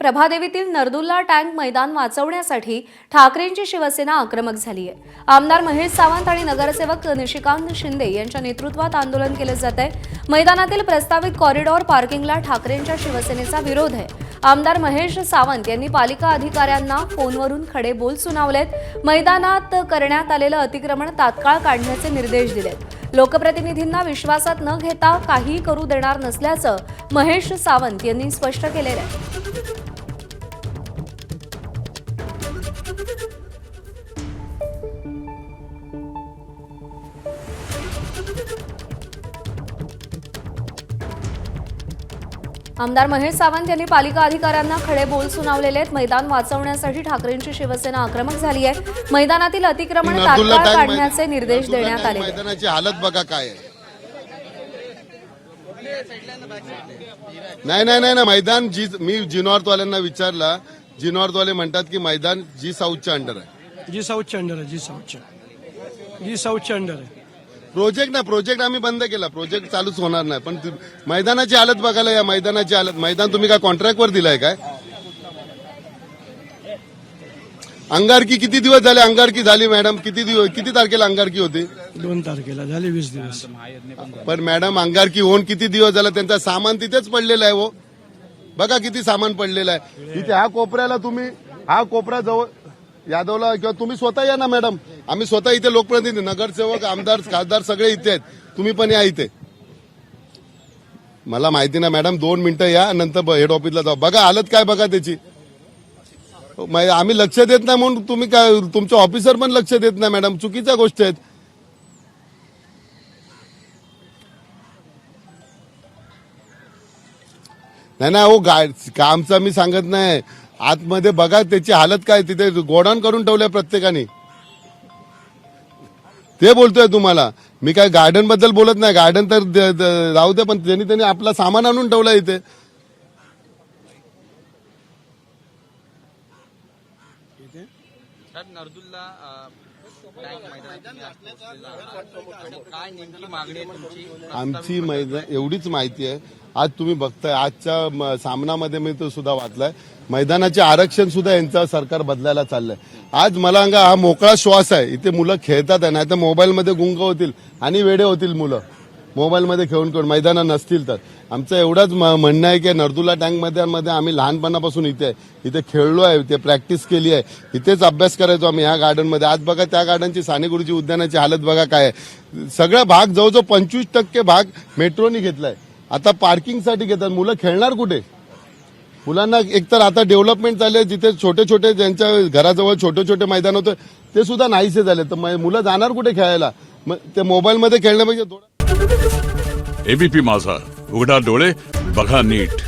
प्रभादेवीतील नरदुल्ला tank मैदान वाचवण्यासाठी ठाकरेंची शिवसेना आक्रमक झाली आहे। आमदार महेश सावंत आणि नगरसेवक निशिकांत शिंदे यांच्या नेतृत्वात आंदोलन केले जात आहे। मैदानातील प्रस्तावित कॉरिडॉर पार्किंगला ठाकरेंच्या शिवसेनेचा विरोध आहे। आमदार महेश सावंत यांनी पालिका अधिकाऱ्यांना फोनवरून खडे बोल सुनावलेत। मैदानात करण्यात आलेलं अतिक्रमण तात्काळ काढण्याचे निर्देश दिलेत। लोकप्रतिनिधींना विश्वासात न घेता काही करू देणार नसल्याचं महेश सावंत यांनी स्पष्ट केलेलं आहे। आमदार महेश सावंत यांनी पालिका अधिकाऱ्यांना खडे बोल सुनावलेले आहेत। मैदान वाचवण्यासाठी ठाकरेंची शिवसेना आक्रमक झाली आहे। मैदानातील अतिक्रमण तात्काळ काढण्याचे निर्देश देण्यात आले। मैदानाची हालत बघा काय आहे। नाही मैदान मी जिनॉर्थवाल्यांना विचारला, जिनॉर्थवाले म्हणतात की मैदान जी साऊथच्या अंडर आहे। जी साऊथच्या अंडर आहे। प्रोजेक्ट आम्ही बंद केला, प्रोजेक्ट चालूच होणार नाही। पण मैदानाची हालत बघायला या मैदानाची हालत, मैदान तुम्ही काय कॉन्ट्रॅक्टवर दिलाय काय? अंगारकी किती दिवस झाले? अंगारकी झाली मॅडम, किती तारखेला अंगारकी होती? 2 तारखेला झाले 20 दिवस। पण मॅडम अंगारकी होऊन किती दिवस झाला? त्यांचा सामान तिथेच पडलेलं आहे। हो बघा किती सामान पडलेलं आहे इथे। हा कोपऱ्याला तुम्ही, हा कोपरा जवळ यादवला किंवा तुम्ही स्वतः या ना मॅडम, आम्ही स्वतः इथे लोकप्रतिनिधी, नगरसेवक, आमदार, खासदार सगळे इथे आहेत, तुम्ही पण या इथे। मला माहिती ना मॅडम, 2 मिनिटं या, नंतर हेड ऑफिसला जाऊ। बघा हालत काय बघा त्याची। आम्ही लक्ष देत नाही म्हणून तुम्ही काय, तुमचे ऑफिसर पण लक्ष देत नाही मॅडम, चुकीच्या गोष्टी आहेत। नाही हो कामचा मी सांगत नाही, आतमध्ये बघा त्याची हालत काय। तिथे गोडाऊन करून ठेवलंय प्रत्येकाने, ते बोलतोय तुम्हाला मी। काय गार्डन बद्दल बोलत नाही, गार्डन तर राहू दे, पण त्यांनी आपला सामान आणून ठेवला इथे। आमची एवढीच माहिती आहे। आज तुम्ही बघताय, आजच्या सामनामध्ये मी तो सुद्धा वाचलाय, मैदानाचे आरक्षण सुद्धा यांचं सरकार बदलायला चाललंय। आज मला सांगा, हा मोकळा श्वास आहे, इथे मुलं खेळतात आहे, नाही तर मोबाईलमध्ये गुंग होतील आणि वेडे होतील मुलं, मोबाईलमध्ये खेळून मैदानात नसतील तर। आमचं एवढंच म्हणणं आहे की नरदुल्ला टँक मध्ये आम्ही लहानपणापासून इथे खेळलो आहे, इथे प्रॅक्टिस केली आहे, इथेच अभ्यास करायचो आम्ही ह्या गार्डनमध्ये। आज बघा त्या गार्डनची, साने गुरुजी उद्यानाची हालत बघा काय आहे। सगळा भाग जवळजवळ 25% भाग मेट्रोनी घेतलाय। आता पार्किंगसाठी घेतात, मुलं खेळणार कुठे? मुलांना एकतर आता डेव्हलपमेंट झाले, जिथे छोटे छोटे ज्यांच्या घराजवळ छोटे छोटे मैदान होते ते सुद्धा नाहीसे झाले, तर मुलं जाणार कुठे खेळायला? ते मोबाईलमध्ये खेळण्यापेक्षा एबीपी माझा, उघडा डोळे बघा नीट।